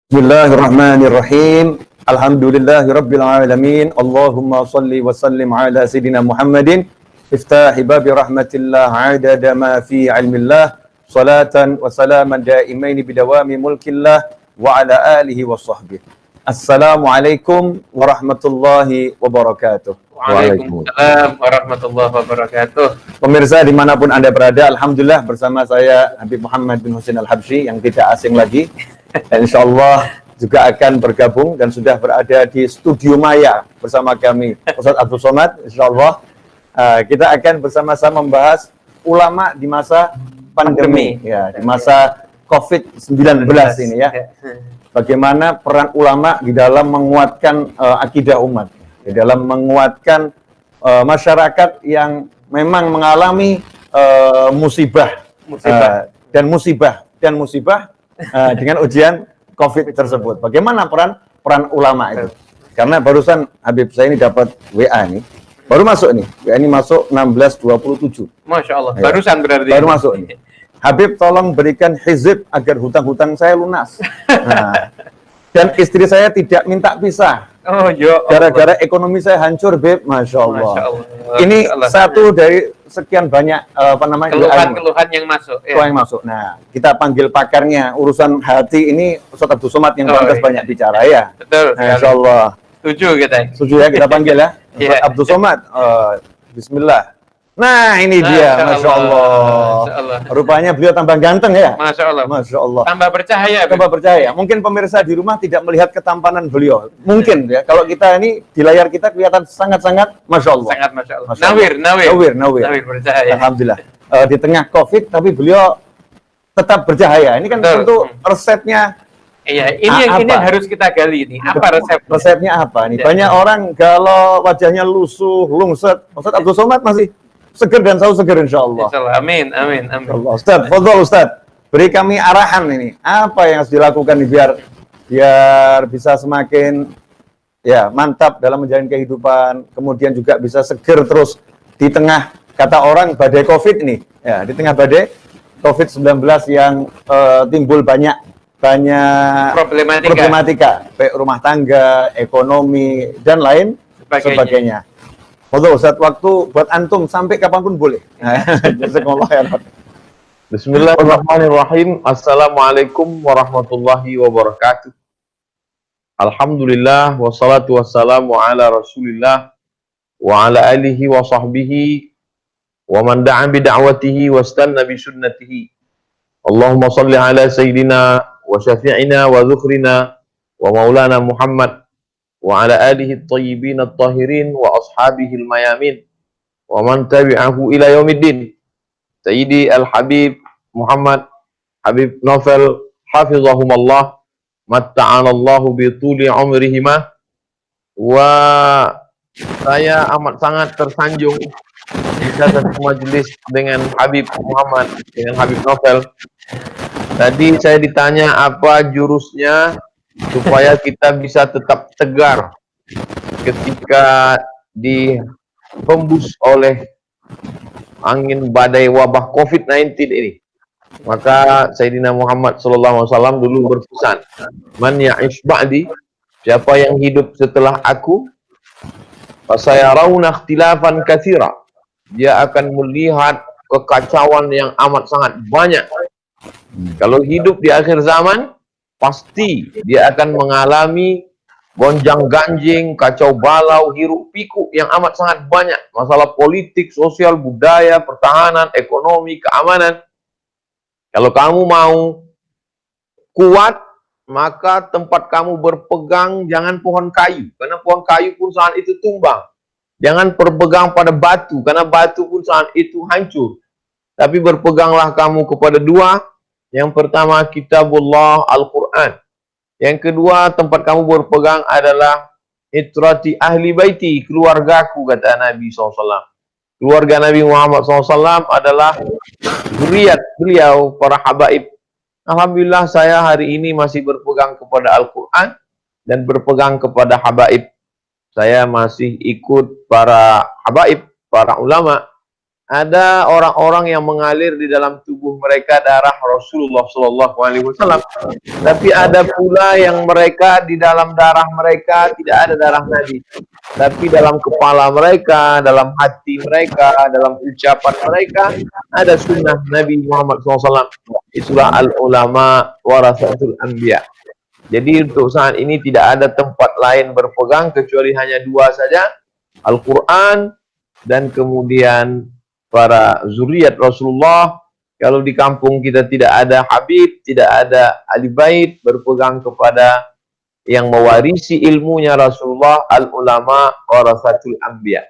Bismillahirrahmanirrahim. Alhamdulillahirabbil alamin. Allahumma shalli wa sallim ala sayidina Muhammadin. Iftahi babi rahmatillah adada ma fi ilmillah. Salatan wa salaman daimaini bidawami mulkillah wa ala alihi wa sahbihi. Assalamualaikum warahmatullahi wabarakatuh. Waalaikumsalam warahmatullahi wabarakatuh. Pemirsa dimanapun Anda berada, alhamdulillah bersama saya Habib Muhammad bin Husain Al-Habsyi yang tidak asing lagi. Dan insya Allah juga akan bergabung dan sudah berada di Studio Maya bersama kami Ustadz Abdul Somad. Insya Allah kita akan bersama-sama membahas ulama di masa pandemi, ya, di masa COVID-19 ini ya. Bagaimana peran ulama di dalam menguatkan akidah umat, di dalam menguatkan masyarakat yang memang mengalami musibah dan musibah dengan ujian COVID tersebut. Bagaimana peran ulama itu? Karena barusan Habib saya ini dapat WA nih, baru masuk nih. WA ini masuk 16.27. Masya Allah. Ya. Barusan berarti. Baru masuk nih. Habib tolong berikan hizib agar hutang-hutang saya lunas. Nah, dan istri saya tidak minta pisah. Oh, ya. Gara-gara ekonomi saya hancur, Beb. Masya Allah. Masya Allah. Ini Masya Allah. satu dari sekian banyak keluhan-keluhan yang masuk. Ya. yang masuk. Nah, kita panggil pakarnya urusan hati ini Ustadz Abdul Somad yang pantas banyak bicara ya. Betul. Masya Allah. Setuju kita. Setuju ya, kita panggil ya. Ustadz Abdul Somad. Bismillah. Nah, ini dia, Masya Allah. Masya Allah. Rupanya beliau tambah ganteng ya. Masya Allah. Masya Allah. Tambah percaya. Tambah percaya. Mungkin pemirsa di rumah tidak melihat ketampanan beliau. Mungkin ya. Kalau kita ini di layar kita kelihatan sangat-sangat Masya Allah. Sangat Masya Allah. Masya Allah. Nawir Nawir percaya. Alhamdulillah. Di tengah COVID, tapi beliau tetap bercahaya. Ini kan tentu resepnya. Iya, ini yang harus kita gali ini. Apa resepnya apa nih? Banyak orang kalau wajahnya lusuh, lungset. Ustadz Abdul Somad masih seger dan selalu seger insya Allah. Insya Allah. Amin. Ustadz, fadhol Ustadz. Beri kami arahan ini. Apa yang harus dilakukan nih biar bisa semakin ya mantap dalam menjalani kehidupan. Kemudian juga bisa seger terus di tengah kata orang badai COVID ini. Ya, di tengah badai COVID-19 yang timbul banyak problematika, baik rumah tangga, ekonomi dan lain sebagainya. Fadhol Ustadz, waktu buat antum sampai kapanpun boleh. Bismillahirrahmanirrahim. Assalamualaikum warahmatullahi wabarakatuh. Alhamdulillah wassalatu wassalamu ala Rasulillah wa ala alihi wa sahbihi wa man da'a bi da'watihi wastanna bi sunnatihi. Allahumma salli ala sayyidina wa syafi'ina wa dzukhrina wa maulana Muhammad wa ala alihi at-tayyibin at-tahirin wa ashabihi al-mayamin wa man tabi'ahu ila yaumiddin. Sayyidi al-Habib Muhammad Habib Novel hafizahumallah matta'anallahu bi tuli umrihima. Wa saya amat sangat tersanjung bisa satu majelis dengan Habib Muhammad, dengan Habib Novel. Tadi saya ditanya apa jurusnya supaya kita bisa tetap tegar ketika dihembus oleh angin badai wabah COVID-19 ini. Maka Sayyidina Muhammad SAW dulu berpesan, man ya'ish ba'di, siapa yang hidup setelah aku, fasayarawna ikhtilafan katsira, dia akan melihat kekacauan yang amat sangat banyak. Kalau hidup di akhir zaman, pasti dia akan mengalami gonjang-ganjing, kacau balau, hiruk pikuk yang amat sangat banyak. Masalah politik, sosial, budaya, pertahanan, ekonomi, keamanan. Kalau kamu mau kuat, maka tempat kamu berpegang jangan pohon kayu. Karena pohon kayu pun saat itu tumbang. Jangan berpegang pada batu, karena batu pun saat itu hancur. Tapi berpeganglah kamu kepada dua. Yang pertama, kitabullah Al-Quran. Yang kedua, tempat kamu berpegang adalah itrati ahli baiti, keluargaku, kata Nabi SAW. Keluarga Nabi Muhammad SAW adalah zuriat beliau, para habaib. Alhamdulillah saya hari ini masih berpegang kepada Al-Quran dan berpegang kepada habaib. Saya masih ikut para habaib, para ulama. ada orang-orang yang mengalir di dalam tubuh mereka darah Rasulullah SAW. Tapi ada pula yang mereka di dalam darah mereka tidak ada darah Nabi. Tapi dalam kepala mereka, dalam hati mereka, dalam ucapan mereka ada sunnah Nabi Muhammad SAW. Itulah al-ulama warasatul anbiya. Jadi untuk saat ini tidak ada tempat lain berpegang kecuali hanya dua saja, Al-Quran dan kemudian para zuriat Rasulullah. Kalau di kampung kita tidak ada Habib, tidak ada ahli bait, berpegang kepada yang mewarisi ilmunya Rasulullah, al-ulama warasatul anbiya.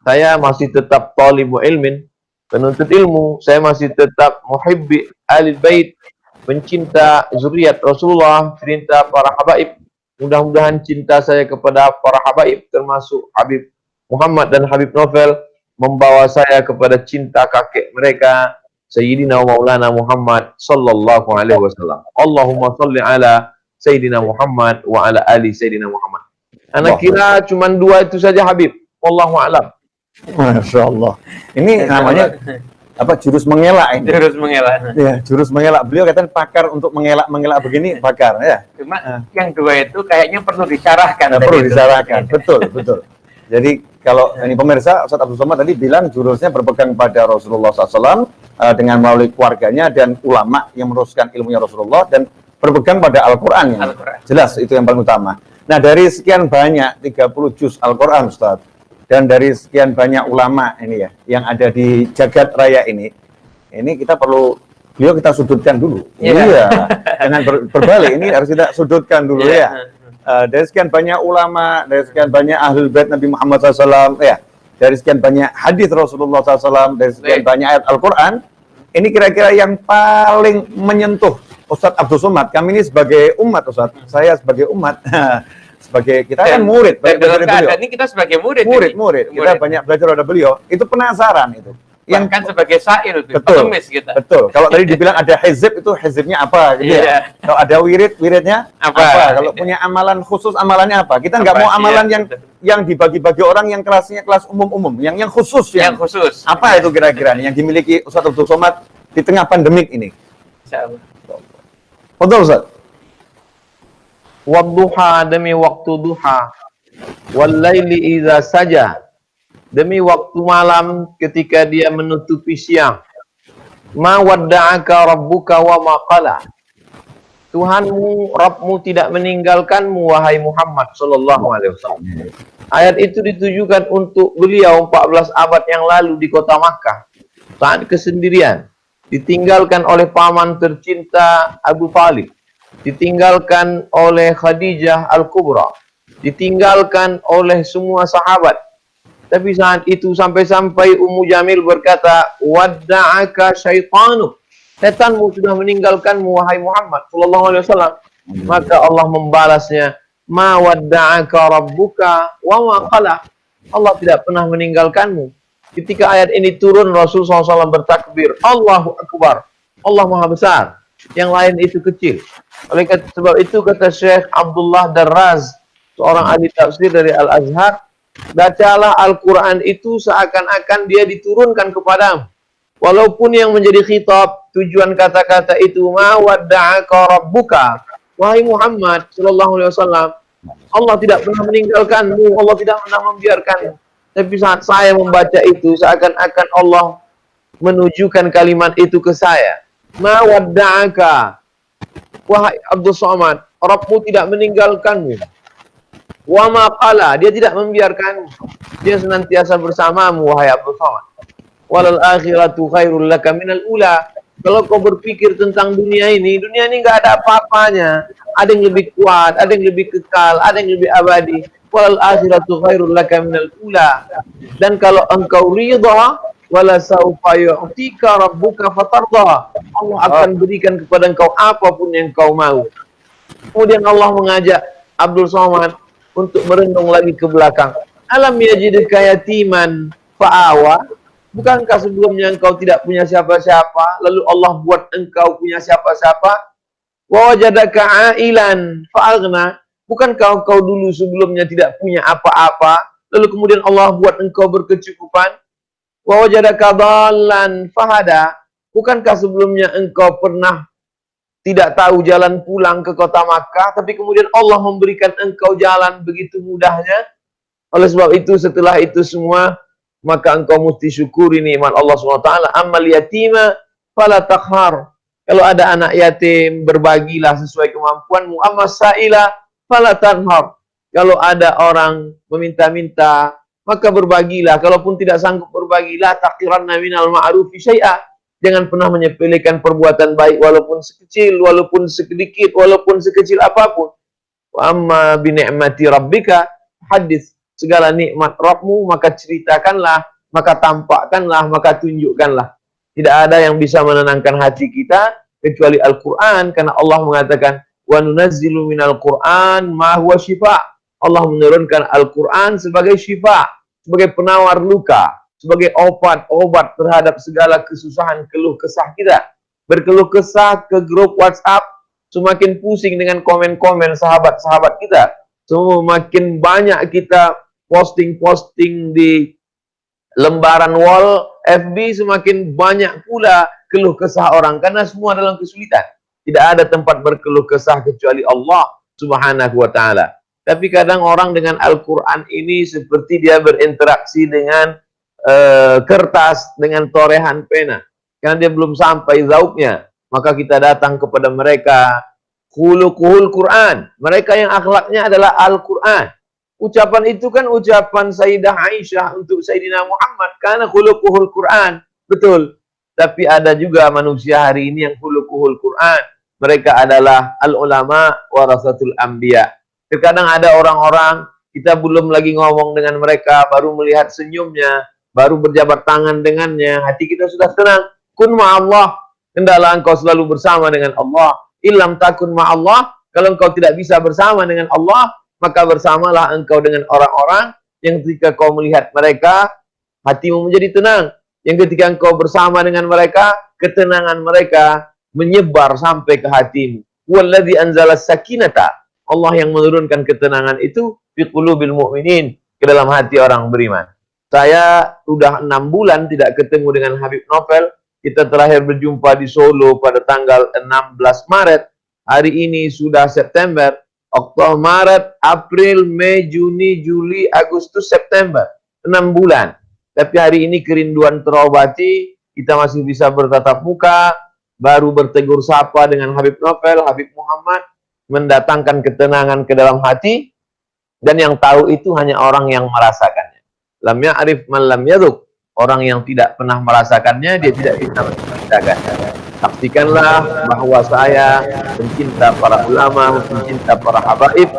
Saya masih tetap talibu ilmin, penuntut ilmu. Saya masih tetap muhibbi ahli bait, pencinta zuriat Rasulullah, cinta para habaib. Mudah-mudahan cinta saya kepada para habaib termasuk Habib Muhammad dan Habib Novel membawa saya kepada cinta kakek mereka, Sayyidina Maulana Muhammad sallallahu alaihi wasallam. Allahumma salli ala Sayyidina Muhammad wa ala ali Sayyidina Muhammad. Anak kira cuma dua itu saja Habib. Wallahu a'lam. Masya Allah. Ini namanya apa, jurus mengelak ini. Jurus mengelak. Ya, jurus mengelak. Beliau katanya pakar untuk mengelak begini, pakar ya. Cuma yang dua itu kayaknya perlu disyarahkan. Perlu disyarahkan. Betul, betul. Jadi kalau ini pemirsa, Ustaz Abdul Somad tadi bilang jurusnya berpegang pada Rasulullah SAW dengan melalui keluarganya dan ulama yang meneruskan ilmunya Rasulullah dan berpegang pada Al-Quran. Jelas itu yang paling utama. Nah, dari sekian banyak 30 juz Al-Quran, Ustaz, dan dari sekian banyak ulama ini ya yang ada di jagat raya ini kita perlu kita sudutkan dulu. Iya, jangan berbalik, ini harus kita sudutkan dulu ya. Dari sekian banyak ulama, dari sekian banyak ahlul bait Nabi Muhammad SAW, ya, dari sekian banyak hadis Rasulullah SAW, dari sekian banyak ayat Al-Quran, ini kira-kira yang paling menyentuh Ustadz Abdul Somad. Kami ini sebagai umat, Ustadz, saya sebagai umat, sebagai kita kan murid, dalam keadaan ini kita sebagai murid. Kita banyak belajar dari beliau. Itu penasaran itu. Yang kan sebagai syair itu, betul, kita. Betul. Kalau tadi dibilang ada hizib, itu hizibnya apa gitu ya. Kalau ada wiridnya apa? Kalau punya amalan khusus, amalannya apa? Kita nggak mau amalan yang dibagi-bagi orang yang kelasnya kelas umum-umum, yang khusus yang khusus. Apa itu kira-kira yang dimiliki Ustadz Abdul Somad di tengah pandemik ini? Insyaallah. Betul, Ustaz. Wadduha, demi waktu duha, wal laili idza saja, demi waktu malam ketika dia menutupi siang. Ma wadda'aka rabbuka wa ma qala. Tuhanmu, Rabbmu tidak meninggalkanmu wahai Muhammad sallallahu alaihi wasallam. Ayat itu ditujukan untuk beliau 14 abad yang lalu di kota Makkah. Saat kesendirian, ditinggalkan oleh paman tercinta Abu Talib, ditinggalkan oleh Khadijah Al-Kubra, ditinggalkan oleh semua sahabat. Tapi saat itu sampai-sampai Ummu Jamil berkata, wadda'aka syaitanu, setanmu sudah meninggalkanmu wahai Muhammad sallallahu alaihi wasallam. Maka Allah membalasnya, ma wadda'aka rabbuka wa ma qala. Allah tidak pernah meninggalkanmu. Ketika ayat ini turun, Rasul SAW bertakbir, Allahu Akbar, Allah Maha Besar, yang lain itu kecil. Oleh sebab itu kata Syekh Abdullah Darraz, seorang ahli tafsir dari Al-Azhar, bacalah Al-Quran itu seakan-akan dia diturunkan kepadamu. Walaupun yang menjadi khitab, tujuan kata-kata itu, ma wadda'aka rabbuka, wahai Muhammad sallallahu alaihi wasallam, Allah tidak pernah meninggalkanmu, Allah tidak pernah membiarkanmu. Tapi saat saya membaca itu, seakan-akan Allah menunjukkan kalimat itu ke saya. Ma wadda'aka, wahai Abdul Somad, Rabbmu tidak meninggalkanmu. Wa ma qala, dia tidak membiarkanmu. Dia senantiasa bersamamu wahai Abdul Somad. Walal akhiratu khairul laka minal ula. Kalau kau berpikir tentang dunia ini enggak ada apa-apanya. Ada yang lebih kuat, ada yang lebih kekal, ada yang lebih abadi. Walal akhiratu khairul laka minal ula. Dan kalau engkau ridha, wala saufa yu'tika rabbuka fatarda. Allah akan berikan kepada engkau apapun yang kau mau. Kemudian Allah mengajak Abdul Somad untuk merenung lagi ke belakang. Alam yajidka yatiman fa'awa. Bukankah sebelumnya engkau tidak punya siapa-siapa, lalu Allah buat engkau punya siapa-siapa? Wa wajadaka ailan fa'aghna. Bukankah engkau dulu sebelumnya tidak punya apa-apa, lalu kemudian Allah buat engkau berkecukupan? Wa wajadaka dhallan fahada. Bukankah sebelumnya engkau pernah tidak tahu jalan pulang ke kota Makkah, tapi kemudian Allah memberikan engkau jalan begitu mudahnya? Oleh sebab itu, setelah itu semua, maka engkau mesti syukuri nikmat Allah SWT. Ammal yatima fala taqhar. Kalau ada anak yatim, berbagilah sesuai kemampuanmu. Amma sa'ila fala tanhar. Kalau ada orang meminta-minta, maka berbagilah. Kalaupun tidak sanggup berbagilah, taqiranna minal ma'rufi syai'a. Jangan pernah menyepelekan perbuatan baik walaupun sekecil, walaupun sedikit, walaupun sekecil apapun. Wa amma bi ni'mati rabbika hadits. Segala nikmat Rabbmu maka ceritakanlah, maka tampakkanlah, maka tunjukkanlah. Tidak ada yang bisa menenangkan hati kita kecuali Al-Quran, karena Allah mengatakan wa nunazzilu minal Qur'an ma huwa syifa. Allah menurunkan Al-Quran sebagai syifa, sebagai penawar luka, sebagai obat terhadap segala kesusahan keluh kesah kita. Berkeluh kesah ke grup WhatsApp, semakin pusing dengan komen-komen sahabat-sahabat kita. Semakin banyak kita posting-posting di lembaran wall FB, semakin banyak pula keluh kesah orang, karena semua dalam kesulitan. Tidak ada tempat berkeluh kesah kecuali Allah Subhanahu wa ta'ala. Tapi kadang orang dengan Al-Quran ini seperti dia berinteraksi dengan kertas, dengan torehan pena, karena dia belum sampai zauknya. Maka kita datang kepada mereka, khuluquhul Quran, mereka yang akhlaknya adalah Al-Quran. Ucapan itu kan ucapan Sayyidah Aisyah untuk Sayyidina Muhammad, karena khuluquhul Quran. Betul. Tapi ada juga manusia hari ini yang khuluquhul Quran. Mereka adalah al-ulama warasatul anbiya. Terkadang ada orang-orang, kita belum lagi ngomong dengan mereka, baru melihat senyumnya, baru berjabat tangan dengannya, hati kita sudah tenang. Kun ma'allah, hendaklah engkau selalu bersama dengan Allah. Illam takun ma'allah, kalau engkau tidak bisa bersama dengan Allah, maka bersamalah engkau dengan orang-orang yang ketika kau melihat mereka, hatimu menjadi tenang. Yang ketika engkau bersama dengan mereka, ketenangan mereka menyebar sampai ke hatimu. Walladzi anzala sakinata. Allah yang menurunkan ketenangan itu fi qulubil mu'minin, ke dalam hati orang beriman. Saya sudah 6 bulan tidak ketemu dengan Habib Novel. Kita terakhir berjumpa di Solo pada tanggal 16 Maret. Hari ini sudah September, Oktober, Maret, April, Mei, Juni, Juli, Agustus, September. 6 bulan. Tapi hari ini kerinduan terobati, kita masih bisa bertatap muka, baru bertegur sapa dengan Habib Novel, Habib Muhammad, mendatangkan ketenangan ke dalam hati, dan yang tahu itu hanya orang yang merasakannya. Lam ya'rif man lam yaduk. Orang yang tidak pernah merasakannya, dia tidak bisa menceritakannya. Saksikanlah bahwa saya pencinta para ulama, pencinta para habaib,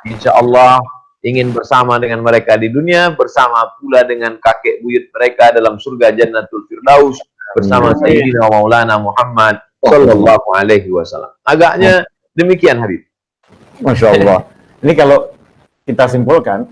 insya Allah ingin bersama dengan mereka di dunia, bersama pula dengan kakek buyut mereka dalam surga Jannatul Firdaus, bersama Sayyidina Maulana Muhammad Sallallahu Alaihi Wasallam. Agaknya demikian, Habib. Masya Allah. Ini kalau kita simpulkan,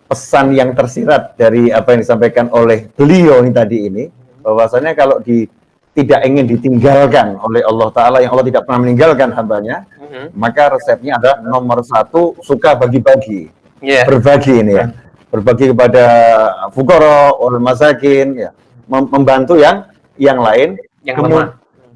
pesan yang tersirat dari apa yang disampaikan oleh beliau ini tadi ini, bahwasanya kalau tidak ingin ditinggalkan oleh Allah Ta'ala, yang Allah tidak pernah meninggalkan hambanya, maka resepnya adalah nomor 1, suka bagi-bagi. Berbagi ini ya. Berbagi kepada fuqara, wal masakin, ya. Membantu yang lain.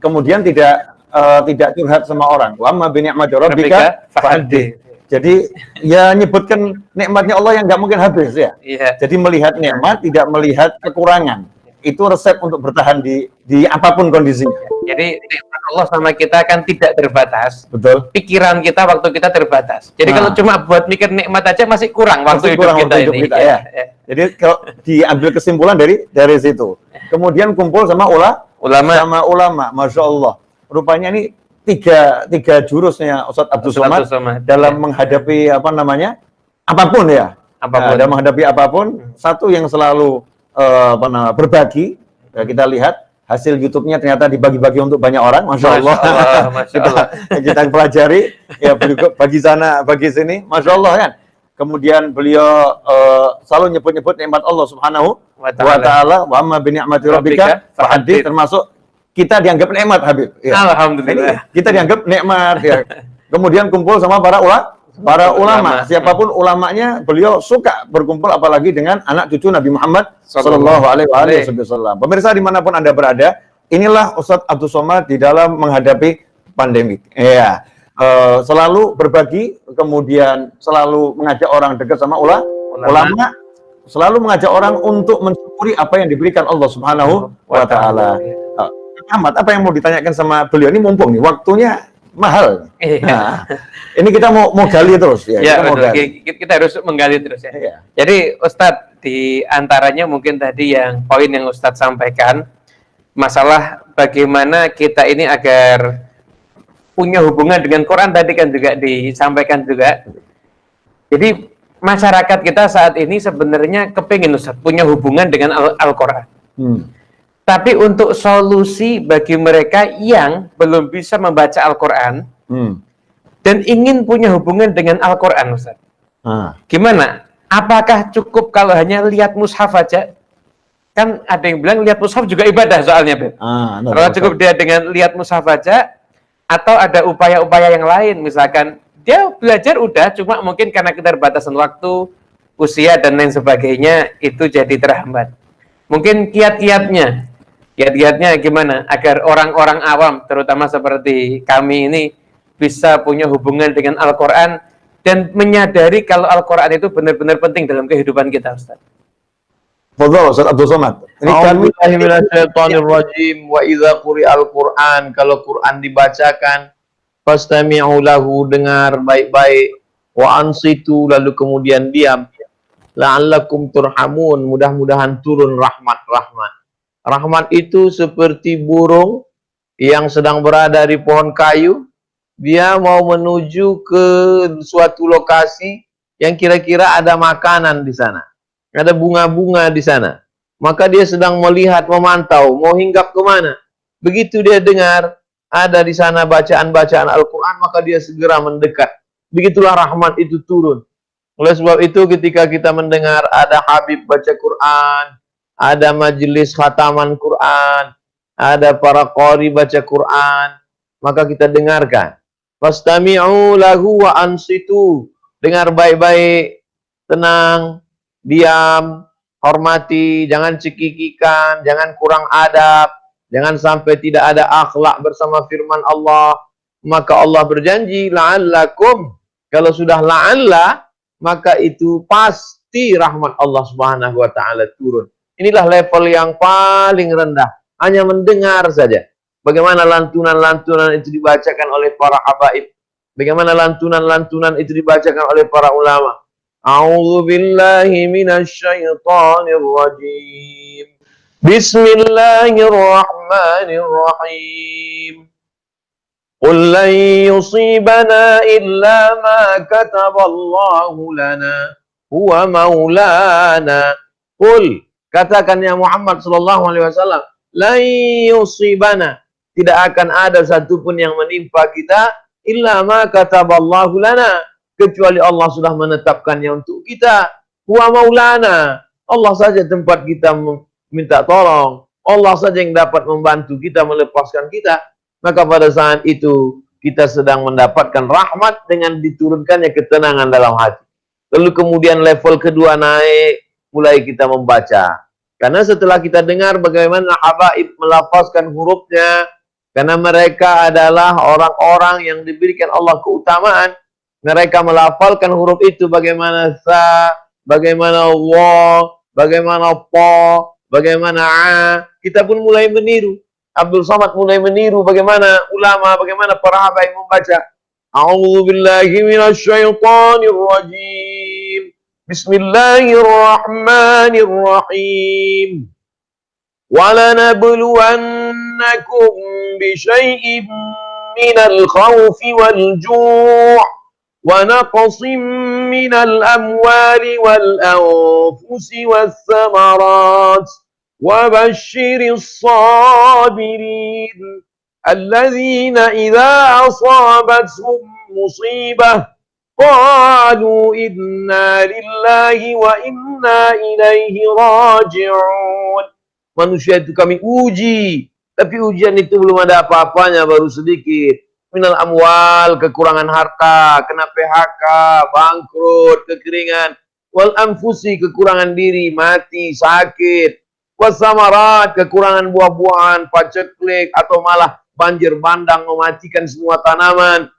Kemudian tidak curhat sama orang. Wa ma bi ni'mati rabbika fahaddi. Jadi ya nyebutkan nikmatnya Allah yang nggak mungkin habis ya. Jadi melihat nikmat, tidak melihat kekurangan. Itu resep untuk bertahan di apapun kondisinya. Jadi nikmat Allah sama kita kan tidak terbatas. Betul. Pikiran kita waktu kita terbatas. Jadi kalau cuma buat mikir nikmat aja masih kurang waktu hidup kita ini. Ya. Jadi kalau diambil kesimpulan dari situ. Kemudian kumpul sama ulama, Masya Allah. Rupanya ini tiga jurusnya Ustadz Abdul Somad dalam menghadapi apapun ya. Dalam menghadapi apapun, satu yang selalu berbagi. Kita lihat hasil YouTube-nya ternyata dibagi-bagi untuk banyak orang, Masya Allah. Kita pelajari, ya bagi sana, bagi sini, Masya Allah kan. Kemudian beliau selalu nyebut-nyebut nikmat Allah Subhanahu wa Ta'ala, wa amma bi ni'mati rabbika fahaddi, termasuk kita dianggap nikmat, Habib. Ya. Alhamdulillah. Kita dianggap nikmat. Ya. Kemudian kumpul sama para para ulama, siapapun ulamanya, beliau suka berkumpul apalagi dengan anak cucu Nabi Muhammad Sallallahu Alaihi Wasallam. Pemirsa dimanapun Anda berada, inilah Ustadz Abdul Somad di dalam menghadapi pandemi. Ya, selalu berbagi, kemudian selalu mengajak orang dekat sama ulama, selalu mengajak orang untuk mensyukuri apa yang diberikan Allah Subhanahu wa Ta'ala. Ahmad, apa yang mau ditanyakan sama beliau ini, mumpung nih waktunya mahal. Nah, ini kita mau gali terus ya. Kita harus menggali terus ya. Iya. Jadi Ustadz, di antaranya mungkin tadi yang poin yang Ustadz sampaikan, masalah bagaimana kita ini agar punya hubungan dengan Quran tadi kan juga disampaikan juga. Jadi masyarakat kita saat ini sebenarnya kepingin Ustadz punya hubungan dengan Al-Quran. Tapi untuk solusi bagi mereka yang belum bisa membaca Al-Quran dan ingin punya hubungan dengan Al-Quran, Ustaz. Gimana? Apakah cukup kalau hanya lihat mushaf aja? Kan ada yang bilang lihat mushaf juga ibadah soalnya, Ben. Kalau cukup dia dengan lihat mushaf aja, atau ada upaya-upaya yang lain, misalkan dia belajar udah, cuma mungkin karena keterbatasan waktu, usia dan lain sebagainya, itu jadi terhambat. Mungkin kiat-kiatnya gimana agar orang-orang awam, terutama seperti kami ini, bisa punya hubungan dengan Al-Quran dan menyadari kalau Al-Quran itu benar-benar penting dalam kehidupan kita, Ustaz. Fadhal Ustaz Abdul Somad. A'udzubillahiminasyaitonirrajim. Wa idza quri'al Qur'an, kalau Quran dibacakan, fastami'u lahu, dengar baik-baik, wa ansitu, lalu kemudian diam, la'allakum turhamun, mudah-mudahan turun rahmat. Rahmat itu seperti burung yang sedang berada di pohon kayu. Dia mau menuju ke suatu lokasi yang kira-kira ada makanan di sana, ada bunga-bunga di sana. Maka dia sedang melihat, memantau, mau hinggap kemana. Begitu dia dengar ada di sana bacaan-bacaan Al-Quran, maka dia segera mendekat. Begitulah rahmat itu turun. Oleh sebab itu ketika kita mendengar ada Habib baca Quran, ada majelis khataman Quran, ada para qari baca Quran, maka kita dengarkan. Fastami'u lahu wa ansitu. Dengar baik-baik, tenang, diam, hormati, jangan cekikikan, jangan kurang adab, jangan sampai tidak ada akhlak bersama firman Allah. Maka Allah berjanji, la'allakum, kalau sudah la'alla, maka itu pasti rahmat Allah Subhanahu wa Ta'ala turun. Inilah level yang paling rendah. Hanya mendengar saja. Bagaimana lantunan-lantunan itu dibacakan oleh para habaib. Bagaimana lantunan-lantunan itu dibacakan oleh para ulama. A'udzu billahi minasyaitonir rajim. Bismillahirrahmanirrahim. Qul lan yusibana illa ma kataballahu lana huwa maulana. Qul, katakan ya Muhammad sallallahu alaihi wasallam, la yusibana, tidak akan ada satupun yang menimpa kita illa ma kataballahu lana, kecuali Allah sudah menetapkannya untuk kita. Huwa maulana, Allah saja tempat kita minta tolong, Allah saja yang dapat membantu kita, melepaskan kita. Maka pada saat itu kita sedang mendapatkan rahmat dengan diturunkannya ketenangan dalam hati. Lalu kemudian level kedua naik, mulai kita membaca. Karena setelah kita dengar bagaimana habaib melafazkan hurufnya, karena mereka adalah orang-orang yang diberikan Allah keutamaan, mereka melafalkan huruf itu, bagaimana sa, bagaimana wa, bagaimana pa, bagaimana a. Kita pun mulai meniru. Abdul Somad mulai meniru bagaimana ulama, bagaimana para habaib membaca. A'udzu billahi minasyaitonir rajim. Bismillahirrahmanirrahim. وَلَنَبْلُوَنَّكُمْ بِشَيْءٍ مِّنَ الْخَوْفِ وَالْجُوعِ وَنَقْصٍ مِّنَ الْأَمْوَالِ وَالْأَنفُسِ وَالثَّمَرَاتِ وَبَشِّرِ الصَّابِرِينَ الَّذِينَ إِذَا أَصَابَتْهُمْ مُصِيبَةٌ قَالُوا إِنَّا لِلَّهِ وَإِنَّا إِلَيْهِ رَاجِعُونَ. Manusia itu kami uji, tapi ujian itu belum ada apa-apanya, baru sedikit. minal amwal, kekurangan harta, kena PHK, bangkrut, kekeringan, wal anfusi, kekurangan diri, mati, sakit, wasamarat, kekurangan buah-buahan, paceklik, atau malah banjir bandang mematikan semua tanaman.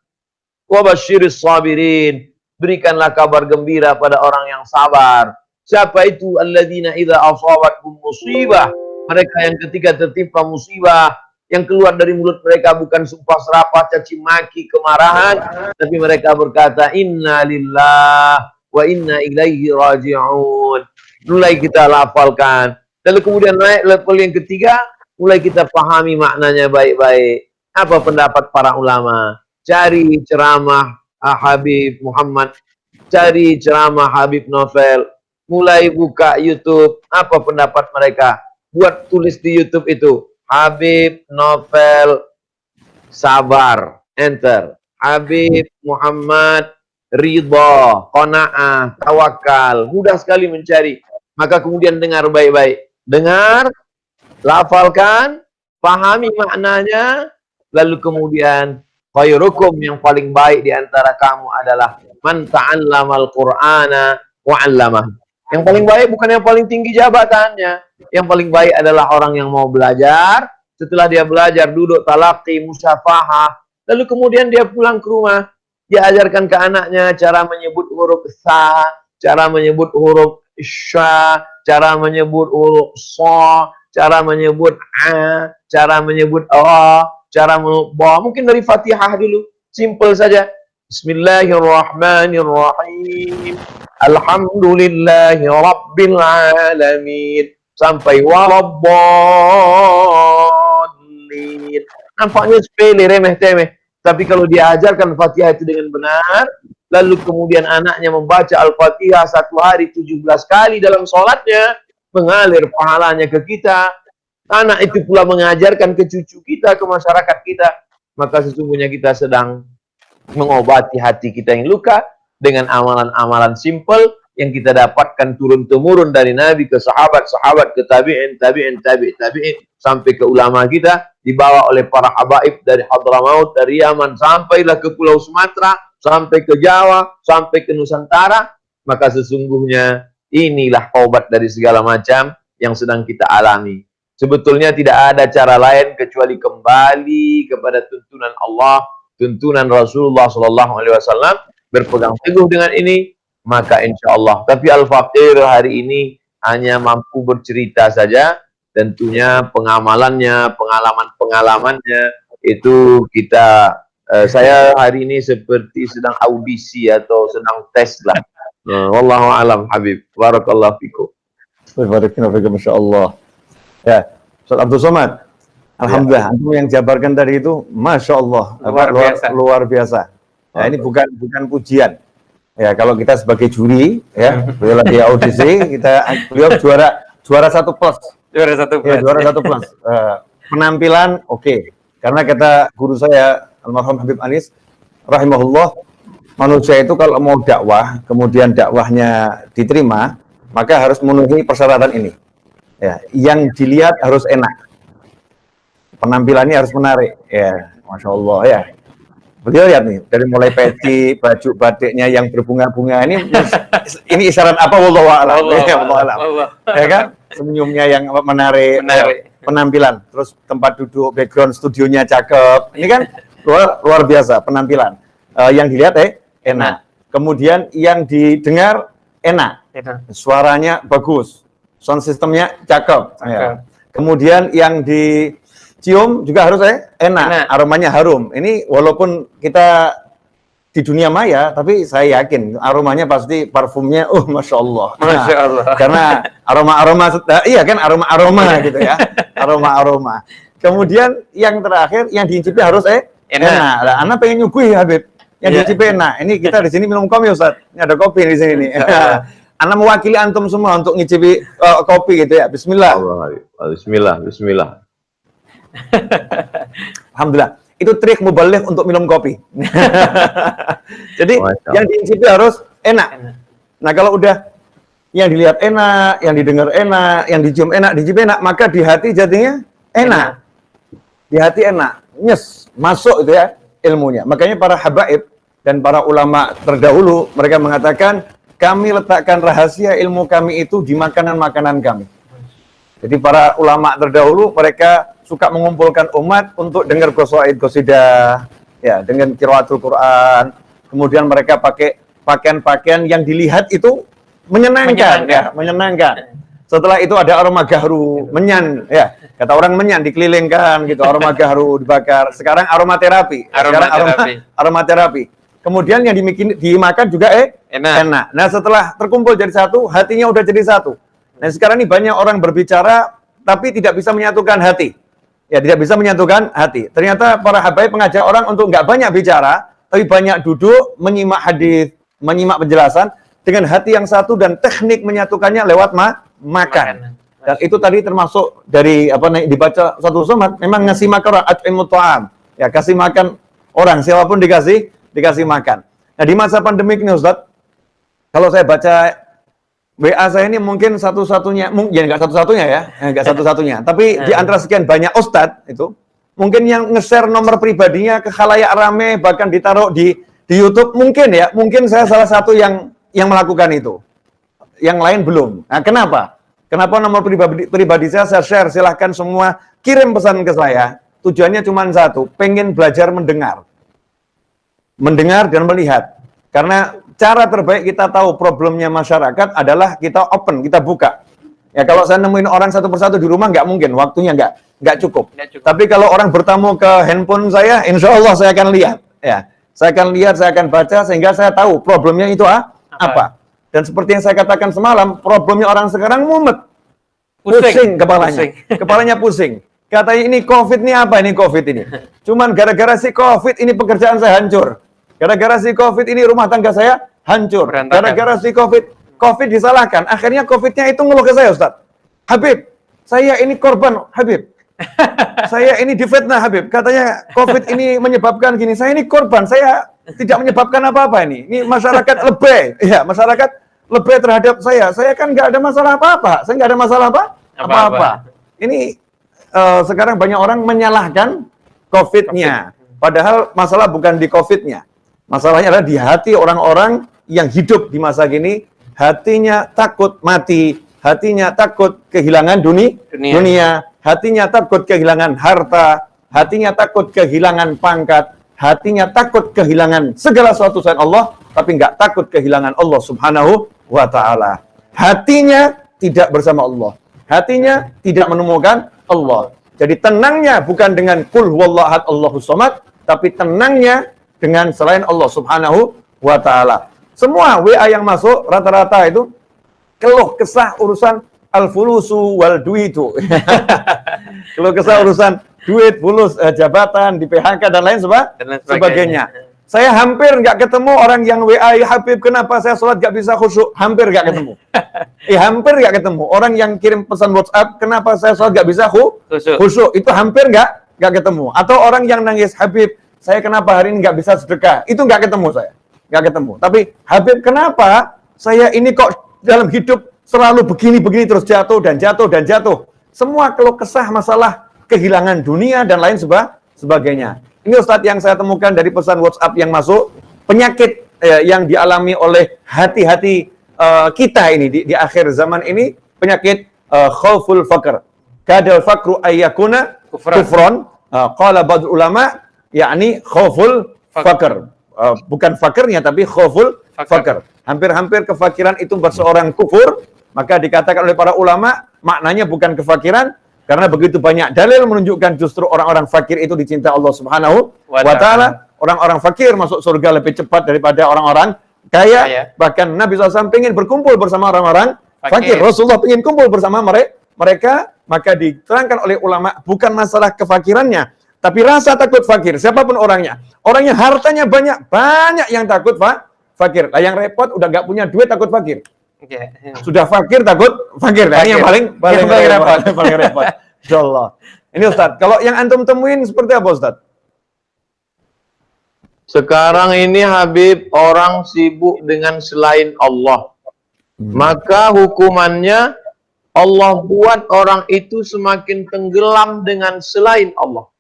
Wabasyiris sabirin, berikanlah kabar gembira pada orang yang sabar. Siapa itu? Alladzina idza asabatkum musibah, mereka yang ketika tertimpa musibah, yang keluar dari mulut mereka bukan sumpah serapah, caci maki, kemarahan, tapi mereka berkata inna lillah wa inna ilaihi raji'un. Mulai kita lafalkan. Lalu kemudian naik level yang ketiga, mulai kita pahami maknanya baik-baik. Apa pendapat para ulama? Cari ceramah Habib Muhammad, cari ceramah Habib Novel, mulai buka YouTube, apa pendapat mereka? Buat tulis di YouTube itu, Habib Novel sabar, enter. Habib Muhammad ridha, qanaah, tawakal, mudah sekali mencari. Maka kemudian dengar baik-baik, dengar, lafalkan, pahami maknanya, lalu kemudian khairukum, yang paling baik di antara kamu adalah man ta'allamal qur'ana wa 'allamah. Yang paling baik bukan yang paling tinggi jabatannya. Yang paling baik adalah orang yang mau belajar, setelah dia belajar duduk talaqi, musyafahah, lalu kemudian dia pulang ke rumah, dia ajarkan ke anaknya cara menyebut huruf sa, cara menyebut huruf sya, cara menyebut huruf so, cara menyebut a, cara menyebut a, cara bawa mungkin dari Fatihah dulu, simple saja. Bismillahirrahmanirrahim. Alhamdulillahi rabbil alamin sampai waladdallin. Nampaknya sepele, remeh temeh, tapi kalau diajarkan Fatihah itu dengan benar, lalu kemudian anaknya membaca Al-Fatihah satu hari 17 kali dalam sholatnya, mengalir pahalanya ke kita. Anak itu pula mengajarkan ke cucu kita, ke masyarakat kita. Maka sesungguhnya kita sedang mengobati hati kita yang luka dengan amalan-amalan simple yang kita dapatkan turun-temurun dari Nabi ke sahabat-sahabat, ke tabi'in, sampai ke ulama kita, dibawa oleh para habaib dari Hadramaut, dari Yaman, sampailah ke Pulau Sumatera, sampai ke Jawa, sampai ke Nusantara. Maka sesungguhnya inilah obat dari segala macam yang sedang kita alami. Sebetulnya tidak ada cara lain kecuali kembali kepada tuntunan Allah, tuntunan Rasulullah SAW, berpegang teguh dengan ini, maka insya Allah. Tapi Al-Faqir hari ini hanya mampu bercerita saja, tentunya pengamalannya, pengalaman-pengalamannya, itu kita, saya hari ini seperti sedang audisi atau sedang tes lah. Wallahu alam Habib. Barakallahu fikum. Barakallahu, Masya Allah. Ya, Ustaz Abdul Somad, alhamdulillah, antum yang jabarkan tadi itu, Masya Allah, luar biasa. Nah, ini bukan pujian. Ya, kalau kita sebagai juri, ya, beliau lagi audisi, beliau juara 1 plus. Juara 1 plus. Ya, juara 1 plus. Penampilan oke. Karena kata guru saya, almarhum Habib Anis, rahimahullah, manusia itu kalau mau dakwah, kemudian dakwahnya diterima, maka harus memenuhi persyaratan ini. Ya, yang dilihat harus enak, penampilannya harus menarik. Ya, Masya Allah ya. Beliau lihat nih, dari mulai peci, baju batiknya yang berbunga-bunga ini isyarat apa? Wallahu a'lam. Ya kan? Senyumnya yang menarik. Penampilan, terus tempat duduk, background studionya cakep. Ini kan luar biasa penampilan. Yang dilihat enak. Kemudian yang didengar enak. Suaranya bagus. Sound systemnya cakep. Ya. Kemudian yang dicium juga harus enak, aromanya harum. Ini walaupun kita di dunia maya, tapi saya yakin aromanya pasti parfumnya, Masya Allah. Masya Allah. Karena aroma-aroma, iya kan, aroma-aroma gitu ya, aroma-aroma. Kemudian yang terakhir, yang diicipi harus enak. Nah, Anda pengen nyuguhi Habib, yang diicipi enak. Ini kita di sini minum kopi Ustaz, ini ada kopi di sini nih. Anda mewakili antum semua untuk ngicipi kopi gitu ya. Bismillah. Bismillah. Alhamdulillah. Itu trik mubaligh untuk minum kopi. Jadi yang diicipi harus enak. Nah, kalau udah yang dilihat enak, yang didengar enak, yang dicium enak, dicipi enak, maka di hati jadinya enak. Di hati enak. Nyes, masuk itu ya. ilmunya. Makanya para habaib dan para ulama terdahulu mereka mengatakan, kami letakkan rahasia ilmu kami itu di makanan-makanan kami. Jadi para ulama terdahulu mereka suka mengumpulkan umat untuk dengar qasaid qasidah, ya, dengan qiraatul Quran. Kemudian mereka pakai pakaian-pakaian yang dilihat itu menyenangkan. Ya, menyenangkan. Setelah itu ada aroma gahru, menyan, ya. Kata orang menyan dikelilingkan gitu, aroma gahru dibakar. Sekarang aromaterapi. Aromaterapi. Kemudian yang dimakan juga enak. Nah, setelah terkumpul jadi satu, hatinya udah jadi satu. Nah, sekarang ini banyak orang berbicara tapi tidak bisa menyatukan hati. Ya, tidak bisa menyatukan hati. Ternyata para habaib mengajak orang untuk nggak banyak bicara, tapi banyak duduk, menyimak hadis, menyimak penjelasan dengan hati yang satu dan teknik menyatukannya lewat makan. Dan itu tadi termasuk dari dibaca satu somat, memang ngasih makan orang, at'imut ta'am. Ya, kasih makan orang, siapapun dikasih makan. Nah, di masa pandemik ini Ustaz, kalau saya baca WA saya ini mungkin satu-satunya, ya nggak satu-satunya ya, nggak satu-satunya. Tapi di antara sekian banyak ustadz itu, mungkin yang nge-share nomor pribadinya ke khalayak rame, bahkan ditaruh di YouTube, mungkin saya salah satu yang melakukan itu. Yang lain belum. Nah, kenapa? Kenapa nomor pribadi saya share, silahkan semua kirim pesan ke saya. Tujuannya cuma satu, pengen belajar mendengar dan melihat. Karena cara terbaik kita tahu problemnya masyarakat adalah kita open, kita buka. Ya, kalau saya nemuin orang satu persatu di rumah nggak mungkin, waktunya nggak cukup. Tapi kalau orang bertamu ke handphone saya, insya Allah saya akan lihat. Ya, saya akan lihat, saya akan baca sehingga saya tahu problemnya itu apa. Dan seperti yang saya katakan semalam, problemnya orang sekarang mumet, pusing kepalanya, kepalanya pusing. Katanya ini COVID ini apa ini COVID ini? Cuman gara-gara si COVID ini pekerjaan saya hancur. Gara-gara si COVID ini rumah tangga saya hancur. Gara-gara si COVID disalahkan. Akhirnya COVID-nya itu ngeluh ke saya, Ustaz. Habib, saya ini korban, Habib. Saya ini difitnah, Habib. Katanya COVID ini menyebabkan gini. Saya ini korban, saya tidak menyebabkan apa-apa ini. Ini masyarakat lebih. Ya, masyarakat lebih terhadap saya. Saya kan nggak ada masalah apa-apa. Saya nggak ada masalah apa-apa. Ini sekarang banyak orang menyalahkan COVID-nya. Padahal masalah bukan di COVID-nya. Masalahnya adalah di hati orang-orang yang hidup di masa kini, hatinya takut mati, hatinya takut kehilangan dunia, hatinya takut kehilangan harta, hatinya takut kehilangan pangkat, hatinya takut kehilangan segala sesuatu selain Allah, tapi nggak takut kehilangan Allah Subhanahu wa Ta'ala. Hatinya tidak bersama Allah, hatinya tidak menemukan Allah. Jadi tenangnya bukan dengan kul huwallahu ahad Allahus samad, tapi tenangnya dengan selain Allah Subhanahu wa Ta'ala. Semua WA yang masuk rata-rata itu keluh kesah urusan al-fulusu wal duitu. Keluh kesah urusan duit, fulus, jabatan, di PHK dan lain sebagainya. Saya hampir nggak ketemu orang yang WA, ya Habib, kenapa saya sholat nggak bisa khusyuk? Hampir nggak ketemu. Hampir nggak ketemu. Orang yang kirim pesan WhatsApp, kenapa saya sholat nggak bisa khusyuk? Itu hampir nggak ketemu. Atau orang yang nangis, Habib, saya kenapa hari ini nggak bisa sedekah? Itu nggak ketemu saya. Nggak ketemu. Tapi, Habib, kenapa saya ini kok dalam hidup selalu begini-begini terus jatuh dan jatuh. Semua keluh kesah masalah kehilangan dunia dan lain sebagainya. Ini Ustadz yang saya temukan dari pesan WhatsApp yang masuk, penyakit yang dialami oleh hati-hati kita ini di akhir zaman ini, penyakit khauful faqr. Kadal faqru ayyakuna kufron. Qala ba'd ulama, yakni khauful faqr. Bukan fakirnya tapi khauful faqr. Hampir-hampir kefakiran itu buat seorang kufur, maka dikatakan oleh para ulama maknanya bukan kefakiran, karena begitu banyak dalil menunjukkan justru orang-orang fakir itu dicinta Allah Subhanahu wa Ta'ala. Orang-orang fakir masuk surga lebih cepat daripada orang-orang kaya. Bahkan Nabi SAW ingin berkumpul bersama orang-orang fakir. Rasulullah ingin kumpul bersama mereka. Maka diterangkan oleh ulama bukan masalah kefakirannya, tapi rasa takut fakir. Siapapun orangnya. Orangnya hartanya banyak yang takut fakir. Nah, yang repot udah nggak punya duit takut fakir. Sudah fakir takut fakir. Nah, ini yang paling repot. Insyaallah. Ini Ustaz, kalau yang antum temuin seperti apa Ustaz? Sekarang ini Habib, orang sibuk dengan selain Allah. Maka hukumannya Allah buat orang itu semakin tenggelam dengan selain Allah.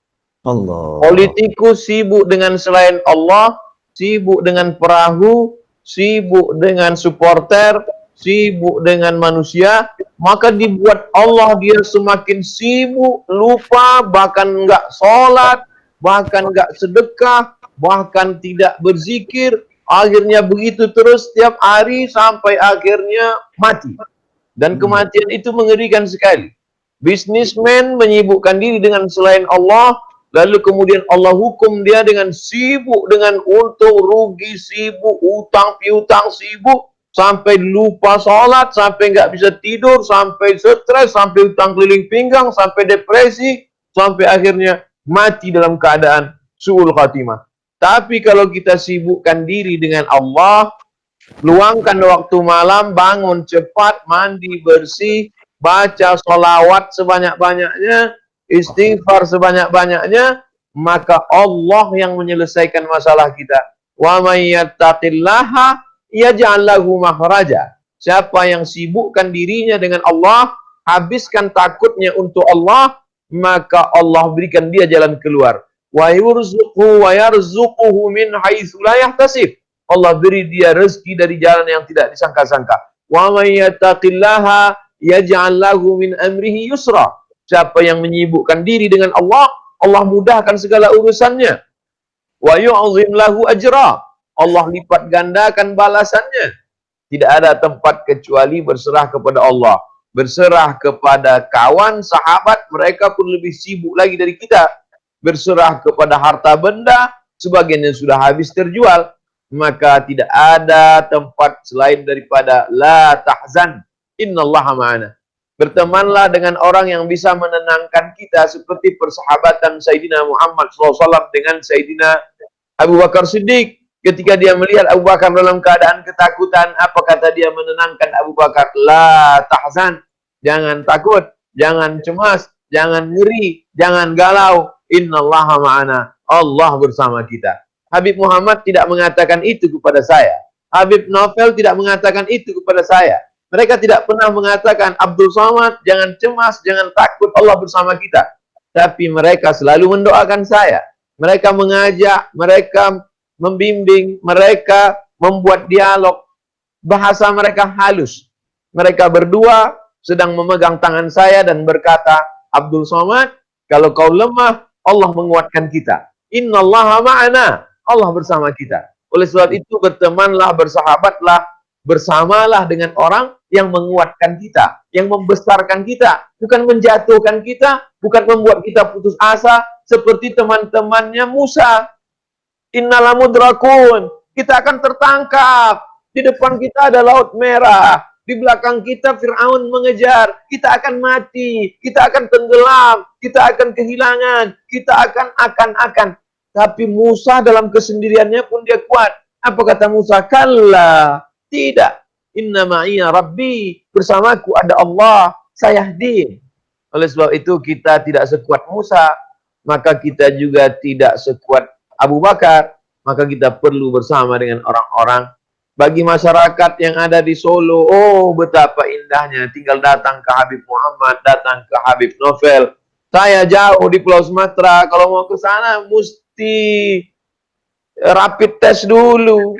Allah. Politikus sibuk dengan selain Allah, sibuk dengan perahu, sibuk dengan supporter, sibuk dengan manusia, maka dibuat Allah dia semakin sibuk, lupa, bahkan nggak sholat, bahkan nggak sedekah, bahkan tidak berzikir. Akhirnya begitu terus setiap hari sampai akhirnya mati. Dan kematian itu mengerikan sekali. Bisnismen menyibukkan diri dengan selain Allah, lalu kemudian Allah hukum dia dengan sibuk dengan untung, rugi, sibuk, utang, piutang, sibuk, sampai lupa sholat, sampai nggak bisa tidur, sampai stres, sampai utang keliling pinggang, sampai depresi, sampai akhirnya mati dalam keadaan su'ul khatimah. Tapi kalau kita sibukkan diri dengan Allah, luangkan waktu malam, bangun cepat, mandi bersih, baca sholawat sebanyak-banyaknya, istighfar sebanyak-banyaknya, maka Allah yang menyelesaikan masalah kita. Wa may yattaqillaha yaj'al lahu makhraja. Siapa yang sibukkan dirinya dengan Allah, habiskan takutnya untuk Allah, maka Allah berikan dia jalan keluar. Wa yarzuquhu min haitsu la yahtasib. Allah beri dia rezeki dari jalan yang tidak disangka-sangka. Wa may yattaqillaha yaj'al lahu min amrihi yusra. Siapa yang menyibukkan diri dengan Allah, Allah mudahkan segala urusannya. Wa yu'zim lahu ajra. Allah lipat gandakan balasannya. Tidak ada tempat kecuali berserah kepada Allah. Berserah kepada kawan, sahabat, mereka pun lebih sibuk lagi dari kita. Berserah kepada harta benda, sebagian yang sudah habis terjual. Maka tidak ada tempat selain daripada la tahzan, innallaha ma'ana. Bertemanlah dengan orang yang bisa menenangkan kita, seperti persahabatan Sayyidina Muhammad SAW dengan Sayyidina Abu Bakar Siddiq. Ketika dia melihat Abu Bakar dalam keadaan ketakutan, apa kata dia menenangkan Abu Bakar? La tahzan, jangan takut, jangan cemas, jangan ngeri, jangan galau. Innallaha ma'ana, Allah bersama kita. Habib Muhammad tidak mengatakan itu kepada saya. Habib Novel tidak mengatakan itu kepada saya. Mereka tidak pernah mengatakan, Abdul Somad, jangan cemas, jangan takut, Allah bersama kita. Tapi mereka selalu mendoakan saya. Mereka mengajak, mereka membimbing, mereka membuat dialog. Bahasa mereka halus. Mereka berdua sedang memegang tangan saya dan berkata, Abdul Somad, kalau kau lemah, Allah menguatkan kita. Innallaha ma'ana, Allah bersama kita. Oleh sebab itu bertemanlah, bersahabatlah, bersamalah dengan orang yang menguatkan kita, yang membesarkan kita, bukan menjatuhkan kita, bukan membuat kita putus asa seperti teman-temannya Musa. Innalamudrakun, kita akan tertangkap. Di depan kita ada laut merah, di belakang kita Fir'aun mengejar, kita akan mati, kita akan tenggelam, kita akan kehilangan, kita akan. Tapi Musa dalam kesendiriannya pun dia kuat. Apa kata Musa? Kalla, tidak. Inna ma'iya Rabbi, bersamaku ada Allah, sayahdin. Oleh sebab itu kita tidak sekuat Musa, maka kita juga tidak sekuat Abu Bakar, maka kita perlu bersama dengan orang-orang. Bagi masyarakat yang ada di Solo, oh betapa indahnya tinggal datang ke Habib Muhammad, datang ke Habib Novel. Saya jauh di Pulau Sumatera, kalau mau ke sana mesti rapid test dulu,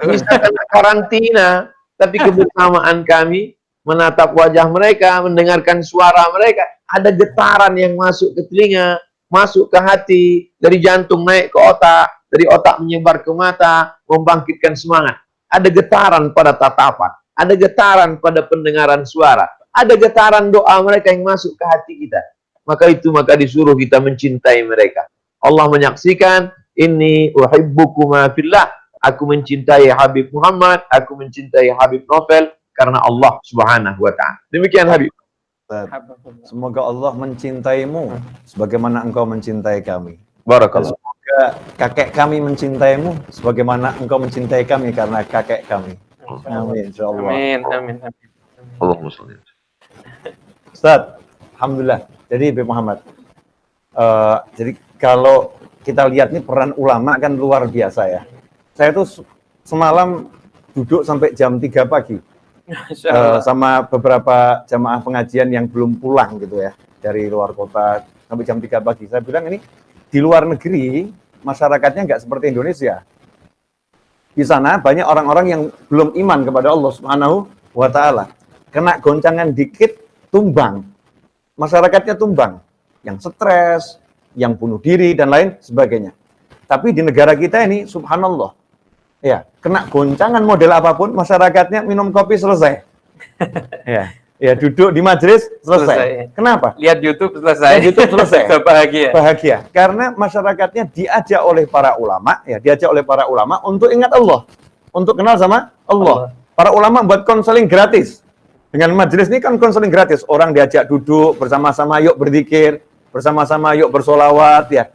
bisa kena karantina. Tapi kebersamaan kami menatap wajah mereka, mendengarkan suara mereka, ada getaran yang masuk ke telinga, masuk ke hati, dari jantung naik ke otak, dari otak menyebar ke mata, membangkitkan semangat. Ada getaran pada tatapan, ada getaran pada pendengaran suara, ada getaran doa mereka yang masuk ke hati kita. Maka disuruh kita mencintai mereka. Allah menyaksikan, inni uhibbukuma fillah. Aku mencintai Habib Muhammad, aku mencintai Habib Novel karena Allah Subhanahu wa taala. Demikian Habib. Semoga Allah mencintaimu sebagaimana engkau mencintai kami. Barakallah. Semoga kakek kami mencintaimu sebagaimana engkau mencintai kami karena kakek kami. Amin, insyaallah. Amin. Allahumma shalli. Ustaz, alhamdulillah. Jadi Habib Muhammad, jadi kalau kita lihat nih peran ulama kan luar biasa ya. Saya tuh semalam duduk sampai jam 3 pagi sama beberapa jamaah pengajian yang belum pulang gitu ya dari luar kota sampai jam 3 pagi. Saya bilang ini di luar negeri masyarakatnya nggak seperti Indonesia. Di sana banyak orang-orang yang belum iman kepada Allah Subhanahu wa Ta'ala. Kena goncangan dikit, tumbang. Masyarakatnya tumbang. Yang stres, yang bunuh diri, dan lain sebagainya. Tapi di negara kita ini, subhanallah, ya, kena goncangan model apapun, masyarakatnya minum kopi selesai. Ya, duduk di majelis selesai. Kenapa? Lihat YouTube selesai. Lihat YouTube selesai. Bahagia. Bahagia. Karena masyarakatnya diajak oleh para ulama, ya, diajak oleh para ulama untuk ingat Allah, untuk kenal sama Allah. Para ulama buat konseling gratis. Dengan majelis ini kan konseling gratis. Orang diajak duduk bersama-sama, yuk berzikir, bersama-sama yuk bersolawat, ya.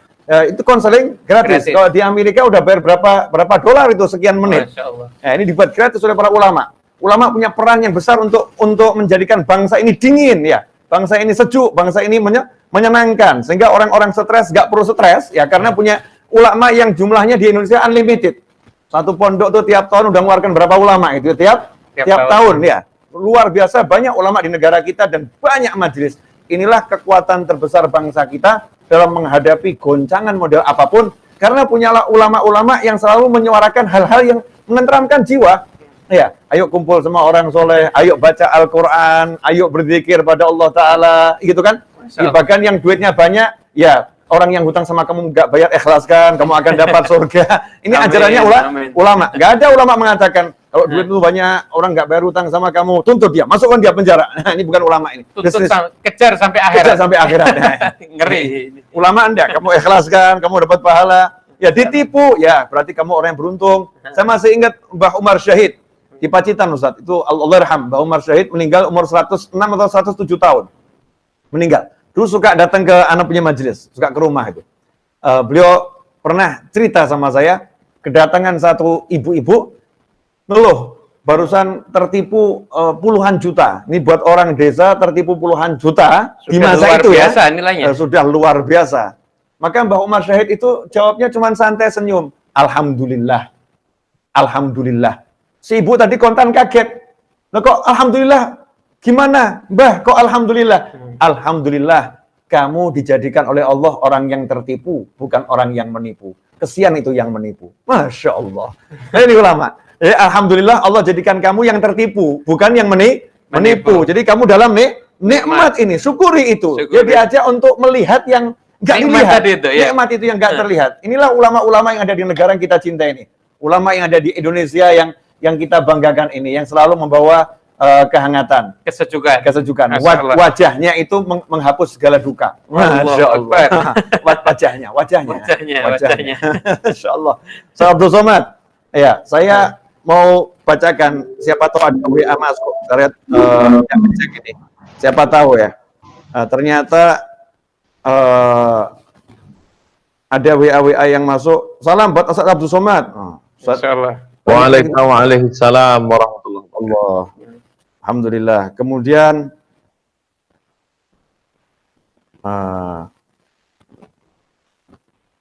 Itu konseling gratis. Kalau di Amerika udah bayar berapa dolar itu sekian menit. Masya Allah. Nah, ini dibuat gratis oleh para ulama. Ulama punya peran yang besar untuk menjadikan bangsa ini dingin, ya. Bangsa ini sejuk, bangsa ini menyenangkan, sehingga orang-orang stres nggak perlu stres, ya, karena punya ulama yang jumlahnya di Indonesia unlimited. Satu pondok tuh tiap tahun udah mengeluarkan berapa ulama itu tiap tahun, ya. Luar biasa banyak ulama di negara kita dan banyak majelis. Inilah kekuatan terbesar bangsa kita dalam menghadapi goncangan model apapun, karena punyalah ulama-ulama yang selalu menyuarakan hal-hal yang menenteramkan jiwa. Ya, ayo kumpul sama orang soleh, ayo baca Al-Quran, ayo berzikir pada Allah Ta'ala, gitu kan? Bahkan yang duitnya banyak, ya, orang yang hutang sama kamu nggak bayar, ikhlaskan, kamu akan dapat surga. Ini ajarannya ulama. Nggak ada ulama mengatakan, kalau duit itu banyak, orang nggak bayar hutang sama kamu, tuntut dia, masukkan dia penjara. Nah, ini bukan ulama ini. Kejar sampai akhirat. Kejar sampai akhirat. Ngeri. Ulama Anda, kamu ikhlaskan, kamu dapat pahala. Ya, ditipu, ya, berarti kamu orang yang beruntung. Saya masih ingat Mbah Umar Syahid di Pacitan, Ustaz. Itu Allahyarham, Mbah Umar Syahid meninggal umur 106 atau 107 tahun. Meninggal. Dulu suka datang ke anak punya majelis, suka ke rumah itu. Beliau pernah cerita sama saya, kedatangan satu ibu-ibu, ngeluh, barusan tertipu puluhan juta. Ini buat orang desa tertipu puluhan juta di masa itu, ya. Nilainya. Sudah luar biasa. Maka Mbah Umar Syahid itu jawabnya cuma santai senyum. Alhamdulillah. Alhamdulillah. Si ibu tadi kontan kaget. Loh, kok alhamdulillah? Gimana? Mbah, kok alhamdulillah? Alhamdulillah, kamu dijadikan oleh Allah orang yang tertipu, bukan orang yang menipu. Kesian itu yang menipu. Masya Allah. Ini ulama. Alhamdulillah Allah jadikan kamu yang tertipu, bukan yang menipu. Jadi kamu dalam nikmat ini, syukuri itu. Dia diajak untuk melihat yang nggak dilihat. Nikmat itu yang nggak terlihat. Inilah ulama-ulama yang ada di negara yang kita cinta ini. Ulama yang ada di Indonesia yang kita banggakan ini, yang selalu membawa kehangatan, kesejukan. Wajahnya itu menghapus segala duka. Masya Allah. Wajahnya. Masya Allah. Ustaz Abdul Somad. Ya, saya mau bacakan, siapa tahu ada WA masuk. Saya lihat yang cek ini. Siapa tahu ya. Ternyata ada WA yang masuk. Salam buat Ustaz Abdul Somad. Insyaallah. Waalaikumsalam warahmatullahi wabarakatuh. Alhamdulillah. Kemudian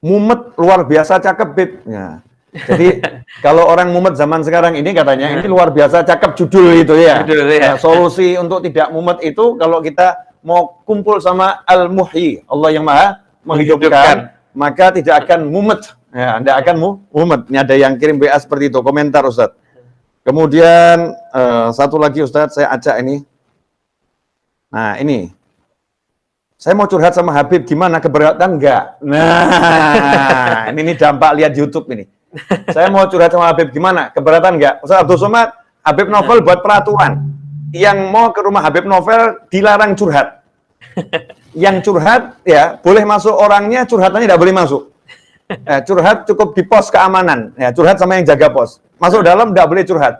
Mumet luar biasa cakep, Bib. Ya. Jadi kalau orang mumet zaman sekarang ini katanya ini luar biasa cakep judul itu ya. Nah, solusi untuk tidak mumet itu kalau kita mau kumpul sama Al-Muhyi, Allah yang Maha menghidupkan, maka tidak akan mumet. Ya, Anda akan mumet. Ini ada yang kirim WA seperti itu, komentar Ustaz. Kemudian satu lagi Ustaz, saya ajak ini. Nah, ini. Saya mau curhat sama Habib, gimana, keberatan enggak? Nah, ini dampak lihat YouTube ini. Saya mau curhat sama Habib, gimana, keberatan enggak? Ustaz Abdul Somad, Habib Novel buat peraturan. Yang mau ke rumah Habib Novel dilarang curhat. Yang curhat, ya, boleh masuk orangnya, curhatannya tidak boleh masuk. Curhat cukup di pos keamanan. Ya, curhat sama yang jaga pos. Masuk dalam tidak boleh curhat.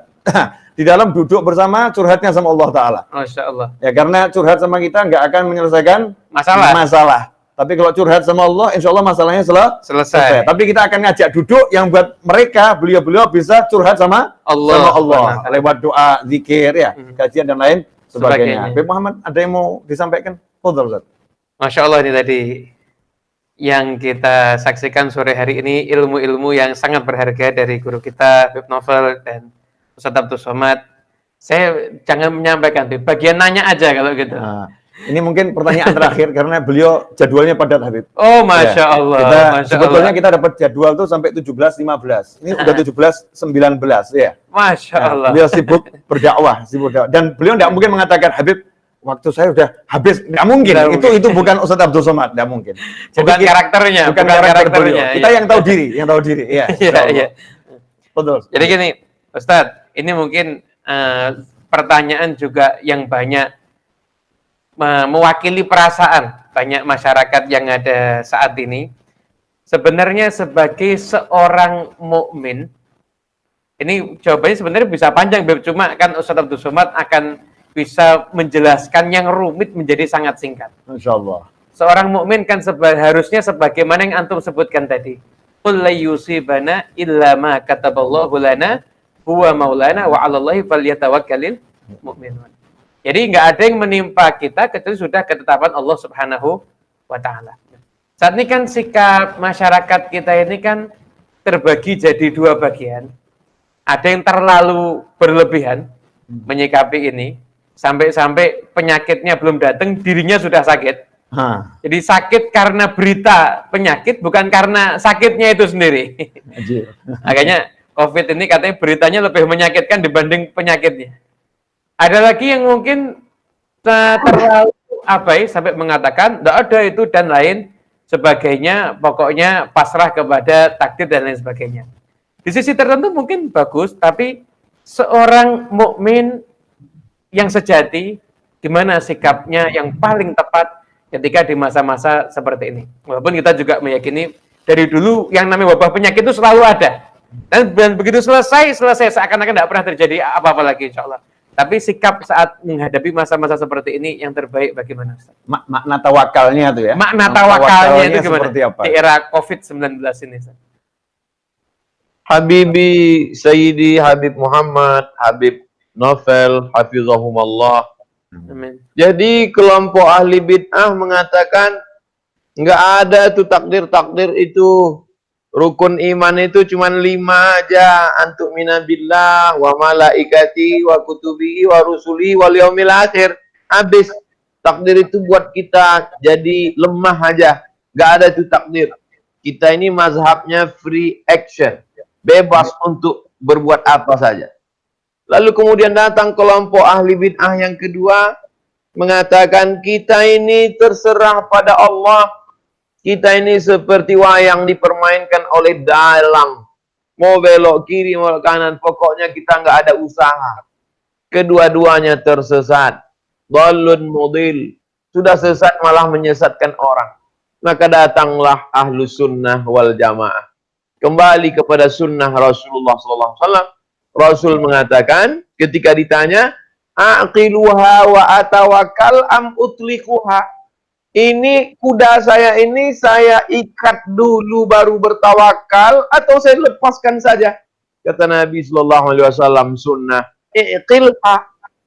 Di dalam duduk bersama, curhatnya sama Allah Ta'ala. Masya Allah. Ya, karena curhat sama kita nggak akan menyelesaikan masalah. Tapi kalau curhat sama Allah, insya Allah masalahnya selesai. Tapi kita akan ngajak duduk yang buat mereka, beliau-beliau bisa curhat sama Allah. Lewat doa, zikir, ya, kajian dan lain sebagainya. Habib Muhammad, ada yang mau disampaikan? Fadhal, Ustaz. Masya Allah, ini tadi yang kita saksikan sore hari ini, ilmu-ilmu yang sangat berharga dari guru kita, Habib Novel dan Ustaz Abdul Somad. Saya jangan menyampaikan, bagian nanya aja kalau gitu. Ini mungkin pertanyaan terakhir karena beliau jadwalnya padat, Habib. Oh, Masya Ya, Allah. kita Masya sebetulnya Allah. kita dapat jadwal tuh sampai 17.15. Ini udah 17.19 ya. Masya Nah, Allah. beliau sibuk berdakwah. Dan beliau tidak mungkin mengatakan, Habib, waktu saya udah habis. Tidak mungkin. Nggak Itu bukan Ustadz Abdul Somad. Tidak mungkin. Bukan karakternya. Bukan karakter beliau. Kita iya. yang tahu diri. Yang tahu diri. Iya. Iya, iya. Betul. Jadi gini, Ustadz, ini mungkin pertanyaan juga yang banyak mewakili perasaan banyak masyarakat yang ada saat ini. Sebenarnya sebagai seorang mukmin, ini jawabannya sebenarnya bisa panjang, Beb. Cuma kan Ustadz Abdul Somad akan bisa menjelaskan yang rumit menjadi sangat singkat. Insya Allah. Seorang mukmin kan harusnya sebagaimana yang antum sebutkan tadi. Qul la yusibana illa ma kataballahu lana huwa maulana wa 'alallahi falyatawakkalul mu'minun. Jadi nggak ada yang menimpa kita kecuali sudah ketetapan Allah Subhanahu wa taala. Saat ini kan sikap masyarakat kita ini kan terbagi jadi dua bagian. Ada yang terlalu berlebihan menyikapi ini, sampai-sampai penyakitnya belum datang, dirinya sudah sakit. Jadi sakit karena berita penyakit, bukan karena sakitnya itu sendiri. Makanya COVID ini katanya beritanya lebih menyakitkan dibanding penyakitnya. Ada lagi yang mungkin terlalu abai sampai mengatakan tidak ada itu dan lain sebagainya, pokoknya pasrah kepada takdir dan lain sebagainya. Di sisi tertentu mungkin bagus, tapi seorang mukmin yang sejati, di mana sikapnya yang paling tepat ketika di masa-masa seperti ini. Walaupun kita juga meyakini dari dulu yang namanya wabah penyakit itu selalu ada. Dan begitu selesai seakan-akan tidak pernah terjadi apa-apa lagi, insya Allah. Tapi sikap saat menghadapi masa-masa seperti ini yang terbaik bagaimana, Ustaz? Makna tawakalnya tuh ya. Makna tawakalnya itu gimana? Seperti apa? Di era COVID-19 ini, Ustaz. Habibi Sayyidi Habib Muhammad, Habib Novel, Hafizahumallah. Amin. Jadi kelompok ahli bid'ah mengatakan nggak ada tuh takdir itu. Rukun iman itu cuma 5 aja. Antuk minabillah wa malaikati wa kutubihi wa rusuli wal yaumil akhir. Habis. Takdir itu buat kita jadi lemah aja. Nggak ada tuh takdir. Kita ini mazhabnya free action. Bebas untuk berbuat apa saja. Lalu kemudian datang kelompok ahli bid'ah yang kedua, mengatakan kita ini terserah pada Allah. Kita ini seperti wayang dipermainkan oleh dalang. Mau belok kiri, mau kanan, pokoknya kita nggak ada usaha. Kedua-duanya tersesat. Dhalun mudil. Sudah sesat malah menyesatkan orang. Maka datanglah ahlu sunnah wal jamaah. Kembali kepada sunnah Rasulullah SAW. Rasul mengatakan ketika ditanya, aqiluha wa atawakal am utlikuha. Ini kuda saya ini saya ikat dulu baru bertawakal atau saya lepaskan saja. Kata Nabi SAW, sunnah. Iqilha,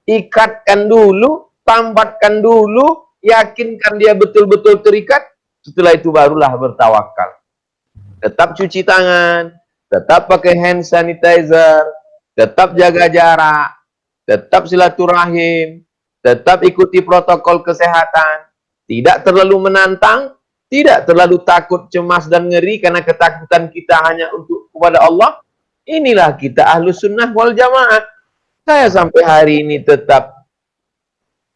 ikatkan dulu, tambatkan dulu, yakinkan dia betul-betul terikat. Setelah itu barulah bertawakal. Tetap cuci tangan, tetap pakai hand sanitizer, tetap jaga jarak, tetap silaturahim, tetap ikuti protokol kesehatan, tidak terlalu menantang, tidak terlalu takut, cemas dan ngeri karena ketakutan kita hanya untuk kepada Allah. Inilah kita ahlus sunnah wal jamaah. Saya sampai hari ini tetap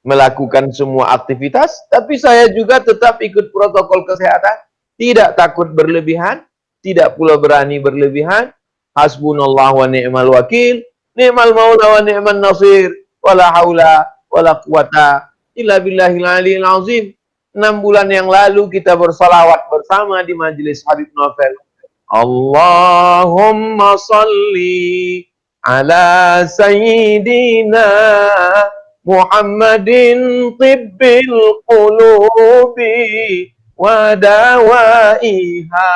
melakukan semua aktivitas, tapi saya juga tetap ikut protokol kesehatan, tidak takut berlebihan, tidak pula berani berlebihan. Hasbunallah wa ni'mal wakil, ni'mal maula wa ni'man nasir, wala haula wala quwata illa billahil aliyil azim. 6 bulan yang lalu kita bersalawat bersama di majelis Habib Novel. Allahumma salli ala sayyidina Muhammadin tibbil qulubi wa dawaiha.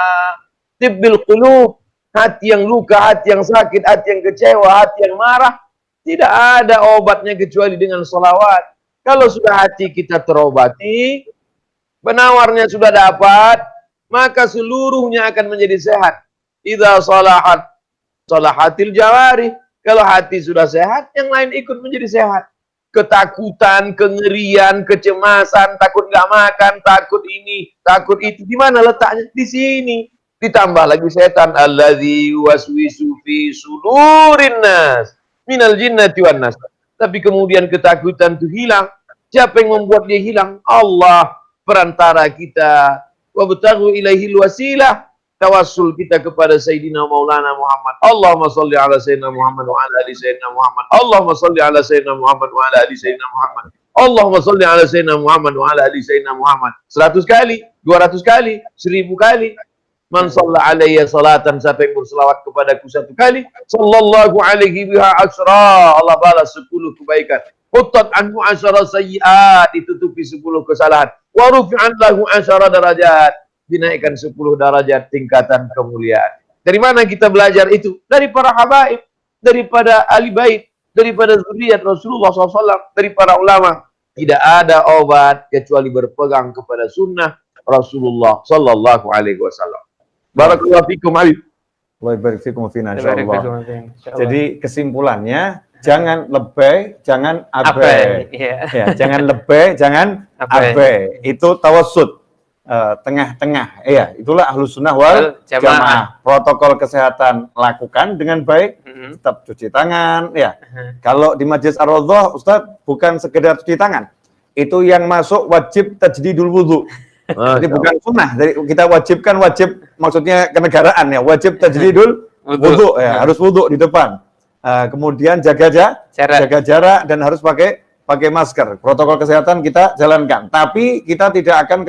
Tibbil qulub, hati yang luka, hati yang sakit, hati yang kecewa, hati yang marah. Tidak ada obatnya kecuali dengan salawat. Kalau sudah hati kita terobati, penawarnya sudah dapat, maka seluruhnya akan menjadi sehat. Idza salahat, salahatil jawari. Kalau hati sudah sehat, yang lain ikut menjadi sehat. ketakutan, kengerian, kecemasan, takut nggak makan, takut ini, takut itu. Di mana letaknya? Di sini. Ditambah lagi setan, alladzi waswisu fi sudurin nas minal jinnati wan nas. Tapi kemudian ketakutan itu hilang. Siapa yang membuat dia hilang? Allah, perantara kita. Wabtaghu ilaihil wasilah. Tawassul kita kepada Sayyidina Maulana Muhammad. Allahumma salli ala Sayyidina Muhammad wa ala ali Sayyidina Muhammad. Allahumma salli ala Sayyidina Muhammad wa ala ali Sayyidina Muhammad. Allahumma salli ala Sayyidina Muhammad wa ala ali Sayyidina Muhammad. 100 kali, 200 kali, 1000 kali. Man shalla alayya salatan, siapa yang berselawat kepadaku 1 kali, sallallahu alaihi biha asra, Allah balas 10 kebaikan. Quttat anhu asyara sayyi'at, ditutupi 10 kesalahan. Wa rufi'an lahu asyara darajat, dinaikkan 10 derajat tingkatan kemuliaan. Dari mana kita belajar itu? Dari para habaib, daripada ahli bait, daripada zuriat Rasulullah SAW, dari para ulama. Tidak ada obat kecuali berpegang kepada sunnah Rasulullah Sallallahu Alaihi Wasallam. Barakallahu fikum Habib. Wa barik fikum fina insyaallah. Jadi kesimpulannya, jangan lebay, jangan abai. Ya, jangan lebay, jangan abai. Itu tawassut. Tengah-tengah, ya itulah ahlus sunnah wal jamaah. Protokol kesehatan lakukan dengan baik, tetap cuci tangan, ya. Kalau di Majlis Ar-Raudhah, Ustaz, bukan sekedar cuci tangan, itu yang masuk wajib tajdidul wudu. Jadi bukan sunnah, jadi kita wajibkan, wajib maksudnya kenegaraan ya, wajib tajdidul wudu, ya, harus wudu di depan. Kemudian jaga jarak dan harus pakai masker. Protokol kesehatan kita jalankan, tapi kita tidak akan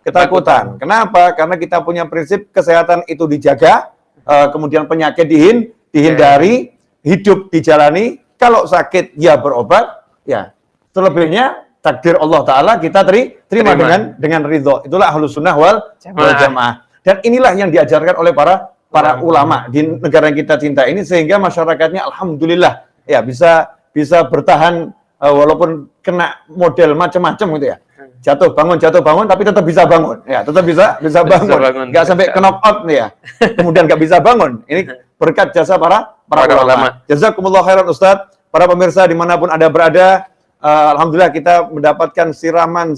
ketakutan. Kenapa? Karena kita punya prinsip kesehatan itu dijaga, kemudian penyakit dihindari, hidup dijalani, kalau sakit ya berobat, ya selebihnya takdir Allah Ta'ala kita terima dengan ridho. Itulah ahlus sunnah wal jamaah. Dan inilah yang diajarkan oleh para ulama di negara yang kita cinta ini, sehingga masyarakatnya alhamdulillah ya bisa bertahan walaupun kena model macam-macam gitu ya. Jatuh bangun tapi tetap bisa bangun. Ya, tetap bisa bangun. Enggak sampai knock out nih ya. Kemudian enggak bisa bangun. Ini berkat jasa para ulama. Jazakumullah khairan Ustaz. Para pemirsa dimanapun Anda berada, alhamdulillah kita mendapatkan siraman,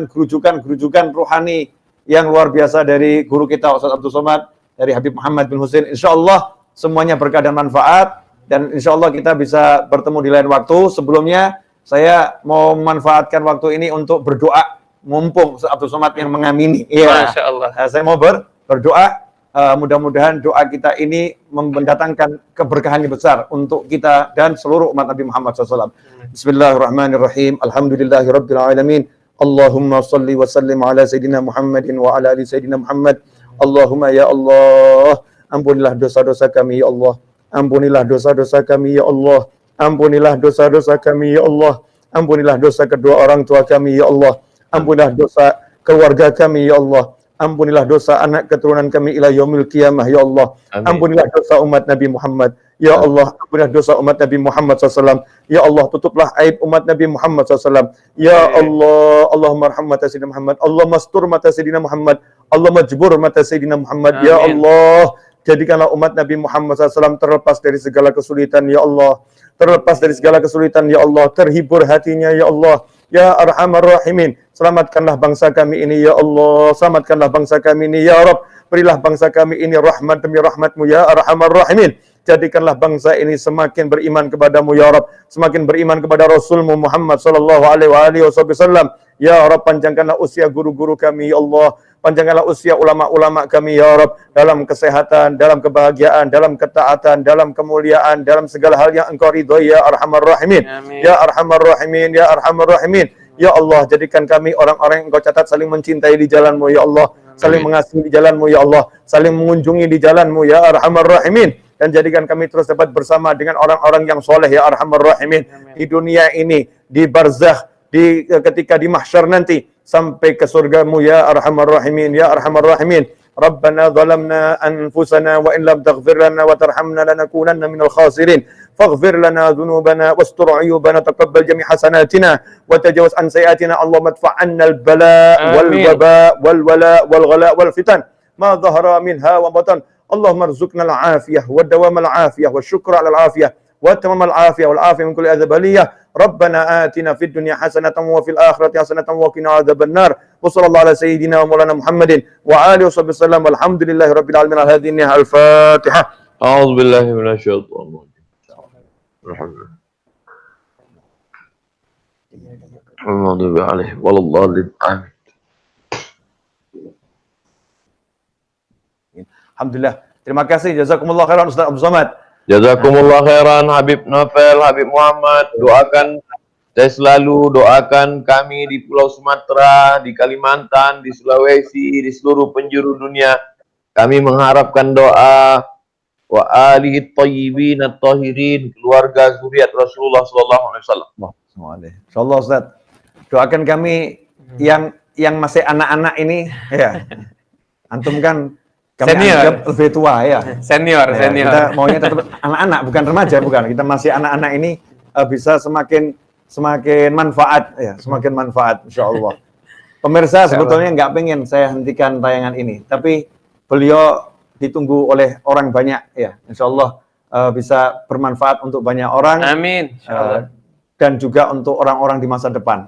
gerujukan rohani yang luar biasa dari guru kita Ustaz Abdul Somad, dari Habib Muhammad bin Husain. Insyaallah semuanya berkah dan manfaat, dan insyaallah kita bisa bertemu di lain waktu. Sebelumnya saya mau memanfaatkan waktu ini untuk berdoa, mumpung Ustaz Abdul Somad yang mengamini. Iya. Masya Allah. Saya mau berdoa, mudah-mudahan doa kita ini mendatangkan keberkahan yang besar untuk kita dan seluruh umat Nabi Muhammad SAW. Bismillahirrahmanirrahim. Alhamdulillahirabbil alamin. Allahumma salli wa sallim ala Sayyidina Muhammadin wa ala ali Sayyidina Muhammad. Allahumma ya Allah, ampunilah dosa-dosa kami ya Allah. Ampunilah dosa-dosa kami ya Allah. Ampunilah dosa-dosa kami ya Allah. Ampunilah dosa kedua orang tua kami ya Allah. Ampunilah dosa keluarga kami ya Allah. Ampunilah dosa anak keturunan kami ila yaumil qiyamah ya Allah. Amin. Ampunilah dosa umat Nabi Muhammad ya Allah. Ampunilah dosa umat Nabi Muhammad SAW. Ya Allah, tutuplah aib umat Nabi Muhammad SAW. Ya Allah, Allahumma arham mata Sayyidina Muhammad. Allahumma astur mata Sayyidina Muhammad. Allahumma jbur mata Sayyidina Muhammad. Amin. Ya Allah, jadikanlah umat Nabi Muhammad SAW terlepas dari segala kesulitan ya Allah. Terlepas dari segala kesulitan ya Allah, terhibur hatinya ya Allah. Ya Arhamar Rahimin, selamatkanlah bangsa kami ini ya Allah. Selamatkanlah bangsa kami ini ya Rabb. Berilah bangsa kami ini rahmat demi rahmatmu ya Arhamar Rahimin. Jadikanlah bangsa ini semakin beriman kepadamu ya Rabb, semakin beriman kepada Rasulmu Muhammad sallallahu alaihi wasallam. Ya Rabb, panjangkanlah usia guru-guru kami ya Allah. Panjangkanlah usia ulama-ulama kami ya Rabb, dalam kesehatan, dalam kebahagiaan, dalam ketaatan, dalam kemuliaan, dalam segala hal yang Engkau ridhoi ya Arhamar Rahimin. Amin. Ya Arhamar Rahimin, ya Arhamar Rahimin. Ya Allah, jadikan kami orang-orang yang Engkau catat saling mencintai di jalan-Mu ya Allah, saling mengasihi di jalan-Mu ya Allah, saling mengunjungi di jalan-Mu ya Arhamar Rahimin, dan jadikan kami terus dapat bersama dengan orang-orang yang soleh ya Arhamar Rahimin. Amin. Di dunia ini, di barzakh, ketika di mahsyar nanti, sampai ke surgamu ya Arhamar Rahimin, ya Arhamar Rahimin. Rabbana zalamna anfusana wa in lam taghfir lana wa tarhamna lanakunanna minal khasirin. Faghfir lana dhunubana wastur 'uyubana taqabbal jami' hasanatina wa tajawaz an sayiatina. Allahumma adfa' 'anna al-bala' wal waba' wal wala' wal ghala' wal fitan ma dhahara minha wa batan. Allahumma arzuqna al-'afiyah wa dawam al-'afiyah wa syukra 'ala al-'afiyah wa tamamal afiyah wal afiyah min kulli adza baliyah. Rabbana atina fid dunya hasanatan wa fil akhirati hasanatan wa qina adzabannar. Wa sallallahu ala sayyidina wa maulana Muhammadin wa alihi washabbihi wasallam. Walhamdulillahi rabbil alamin. Al-hadhihi al-Fatihah. A'udzu billahi minasyaitonir rajim. Alhamdulillah. Alhamdulillah alaihi waladhdallin. Amin. Alhamdulillah. Terima kasih. Jazakumullah khairan Ustaz Abdul Somad. Jazakumullah khairan Habib Novel, Habib Muhammad. Doakan saya selalu doakan kami di Pulau Sumatera, di Kalimantan, di Sulawesi, di seluruh penjuru dunia. Kami mengharapkan doa wa alihi thayyibin at-tahirin, keluarga zuriat Rasulullah sallallahu alaihi wasallam. Insyaallah Ustaz. Doakan kami yang masih anak-anak ini ya. Antum kan kami Senior. anggap lebih tua ya. Senior, Ya, senior. kita maunya tetap anak-anak, bukan remaja, bukan. Kita masih anak-anak ini bisa semakin manfaat ya, semakin manfaat insyaallah. Pemirsa sebetulnya nggak pengen saya hentikan tayangan ini, tapi beliau ditunggu oleh orang banyak ya. Insyaallah bisa bermanfaat untuk banyak orang. Amin. Insyaallah. Dan juga untuk orang-orang di masa depan.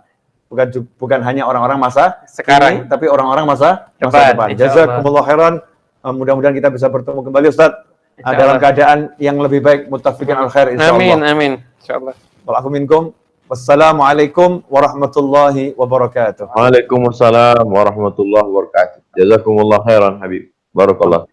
Bukan hanya orang-orang masa Sekarang. ini, tapi orang-orang masa depan. Insyaallah. Jazakumullah khairan. Mudah-mudahan kita bisa bertemu kembali Ustaz dalam keadaan yang lebih baik, muttafiqan al khair insyaallah. Amin, amin. Insyaallah. Wa'alaikum minkum. Wassalamualaikum warahmatullahi wabarakatuh. Waalaikumsalam warahmatullahi wabarakatuh. Jazakumullah khairan Habib. Barakallah.